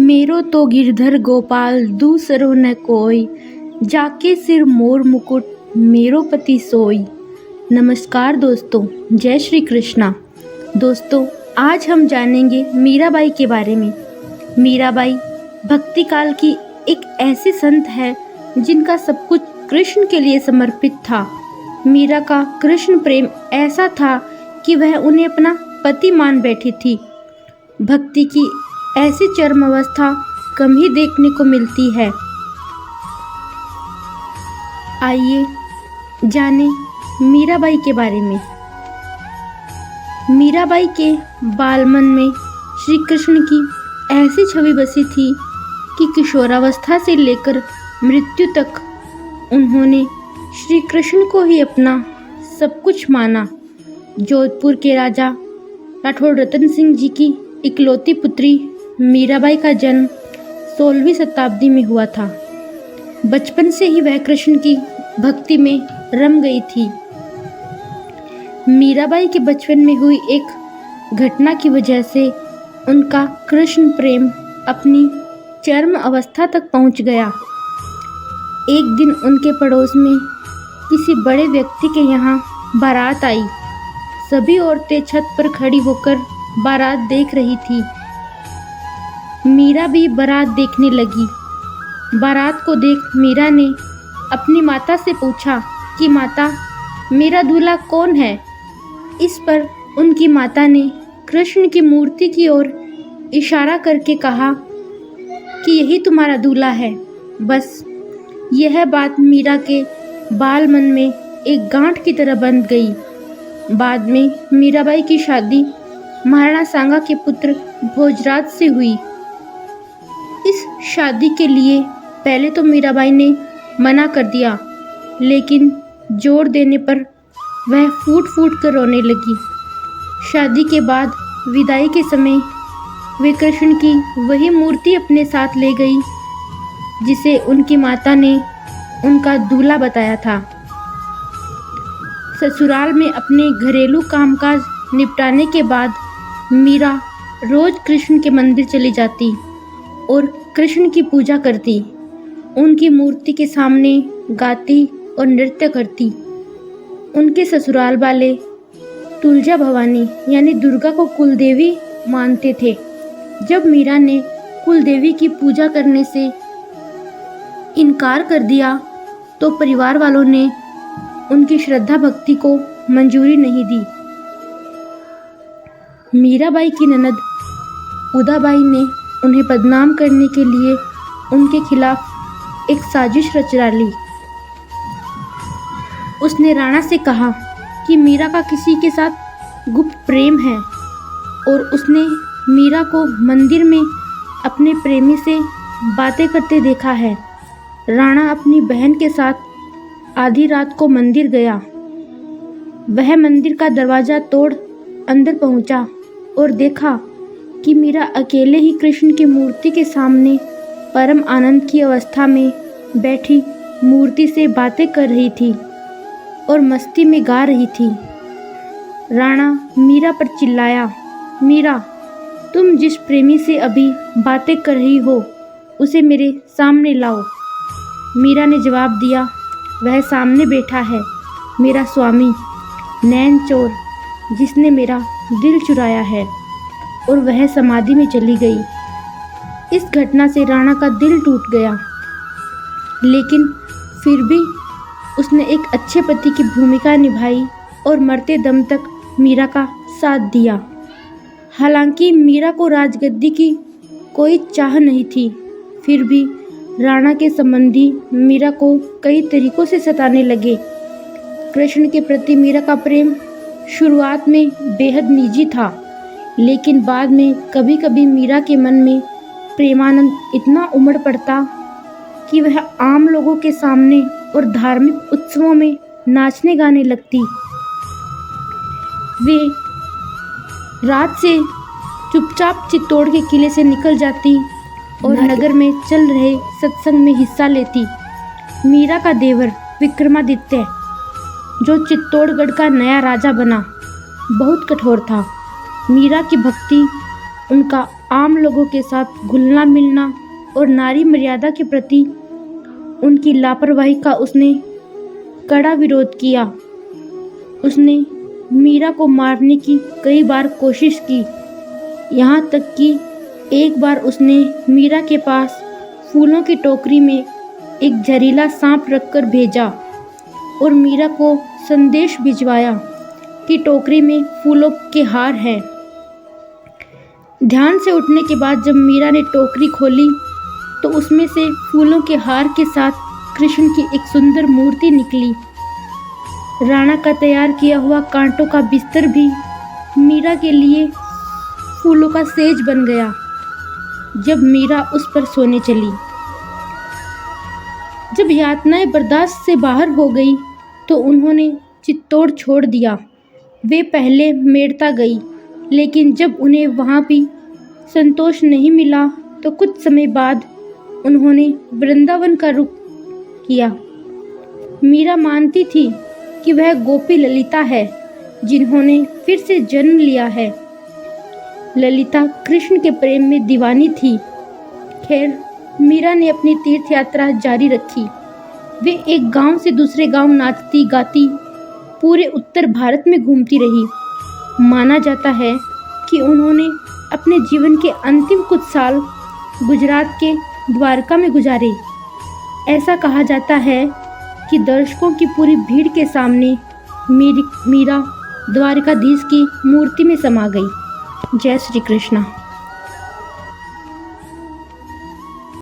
मेरो तो गिरधर गोपाल दूसरो न कोई, जाके सिर मोर मुकुट मेरो पति सोई। नमस्कार दोस्तों, जय श्री कृष्णा। दोस्तों, आज हम जानेंगे मीराबाई के बारे में। मीराबाई भक्ति काल की एक ऐसी संत है जिनका सब कुछ कृष्ण के लिए समर्पित था। मीरा का कृष्ण प्रेम ऐसा था कि वह उन्हें अपना पति मान बैठी थी। भक्ति की ऐसी चरम अवस्था कम ही देखने को मिलती है। आइए जाने मीराबाई के बारे में। मीराबाई के बालमन में श्री कृष्ण की ऐसी छवि बसी थी कि किशोरावस्था से लेकर मृत्यु तक उन्होंने श्री कृष्ण को ही अपना सब कुछ माना। जोधपुर के राजा राठौड़ रतन सिंह जी की इकलौती पुत्री मीराबाई का जन्म 16वीं शताब्दी में हुआ था। बचपन से ही वह कृष्ण की भक्ति में रम गई थी। मीराबाई के बचपन में हुई एक घटना की वजह से उनका कृष्ण प्रेम अपनी चरम अवस्था तक पहुंच गया। एक दिन उनके पड़ोस में किसी बड़े व्यक्ति के यहाँ बारात आई। सभी औरतें छत पर खड़ी होकर बारात देख रही थी। मीरा भी बारात देखने लगी। बारात को देख मीरा ने अपनी माता से पूछा कि माता, मेरा दूल्हा कौन है? इस पर उनकी माता ने कृष्ण की मूर्ति की ओर इशारा करके कहा कि यही तुम्हारा दूल्हा है। बस यह बात मीरा के बाल मन में एक गांठ की तरह बंध गई। बाद में मीराबाई की शादी महाराणा सांगा के पुत्र भोजराज से हुई। इस शादी के लिए पहले तो मीराबाई ने मना कर दिया, लेकिन जोर देने पर वह फूट फूट कर रोने लगी। शादी के बाद विदाई के समय वे कृष्ण की वही मूर्ति अपने साथ ले गई जिसे उनकी माता ने उनका दूल्हा बताया था। ससुराल में अपने घरेलू कामकाज निपटाने के बाद मीरा रोज कृष्ण के मंदिर चली जाती और कृष्ण की पूजा करती, उनकी मूर्ति के सामने गाती और नृत्य करती। उनके ससुराल वाले तुलजा भवानी यानी दुर्गा को कुलदेवी मानते थे। जब मीरा ने कुलदेवी की पूजा करने से इनकार कर दिया तो परिवार वालों ने उनकी श्रद्धा भक्ति को मंजूरी नहीं दी। मीराबाई की ननद उदाबाई ने उन्हें बदनाम करने के लिए उनके खिलाफ एक साजिश रच डाली। उसने राणा से कहा कि मीरा का किसी के साथ गुप्त प्रेम है और उसने मीरा को मंदिर में अपने प्रेमी से बातें करते देखा है। राणा अपनी बहन के साथ आधी रात को मंदिर गया। वह मंदिर का दरवाज़ा तोड़ अंदर पहुंचा और देखा कि मीरा अकेले ही कृष्ण की मूर्ति के सामने परम आनंद की अवस्था में बैठी मूर्ति से बातें कर रही थी और मस्ती में गा रही थी। राणा मीरा पर चिल्लाया, मीरा, तुम जिस प्रेमी से अभी बातें कर रही हो उसे मेरे सामने लाओ। मीरा ने जवाब दिया, वह सामने बैठा है, मेरा स्वामी नैन चोर जिसने मेरा दिल चुराया है, और वह समाधि में चली गई। इस घटना से राणा का दिल टूट गया, लेकिन फिर भी उसने एक अच्छे पति की भूमिका निभाई और मरते दम तक मीरा का साथ दिया। हालांकि मीरा को राजगद्दी की कोई चाह नहीं थी, फिर भी राणा के संबंधी मीरा को कई तरीकों से सताने लगे। कृष्ण के प्रति मीरा का प्रेम शुरुआत में बेहद निजी था, लेकिन बाद में कभी कभी मीरा के मन में प्रेमानंद इतना उमड़ पड़ता कि वह आम लोगों के सामने और धार्मिक उत्सवों में नाचने गाने लगती। वे रात से चुपचाप चित्तौड़ के किले से निकल जाती और नगर में चल रहे सत्संग में हिस्सा लेती। मीरा का देवर विक्रमादित्य, जो चित्तौड़गढ़ का नया राजा बना, बहुत कठोर था। मीरा की भक्ति उनका आम लोगों के साथ घुलना मिलना और नारी मर्यादा के प्रति उनकी लापरवाही का उसने कड़ा विरोध किया। उसने मीरा को मारने की कई बार कोशिश की, यहाँ तक कि एक बार उसने मीरा के पास फूलों की टोकरी में एक जहरीला सांप रखकर भेजा और मीरा को संदेश भिजवाया कि टोकरी में फूलों के हार हैं। ध्यान से उठने के बाद जब मीरा ने टोकरी खोली तो उसमें से फूलों के हार के साथ कृष्ण की एक सुंदर मूर्ति निकली। राणा का तैयार किया हुआ कांटों का बिस्तर भी मीरा के लिए फूलों का सेज बन गया जब मीरा उस पर सोने चली। जब यातनाएं बर्दाश्त से बाहर हो गई तो उन्होंने चित्तौड़ छोड़ दिया। वे पहले मेड़ता गई, लेकिन जब उन्हें वहाँ भी संतोष नहीं मिला तो कुछ समय बाद उन्होंने वृंदावन का रुख किया। मीरा मानती थी कि वह गोपी ललिता है जिन्होंने फिर से जन्म लिया है। ललिता कृष्ण के प्रेम में दीवानी थी। खैर, मीरा ने अपनी तीर्थ यात्रा जारी रखी। वे एक गांव से दूसरे गांव नाचती गाती पूरे उत्तर भारत में घूमती रही। माना जाता है कि उन्होंने अपने जीवन के अंतिम कुछ साल गुजरात के द्वारका में गुजारे। ऐसा कहा जाता है कि दर्शकों की पूरी भीड़ के सामने मीरा द्वारकाधीश की मूर्ति में समा गई। जय श्री कृष्ण।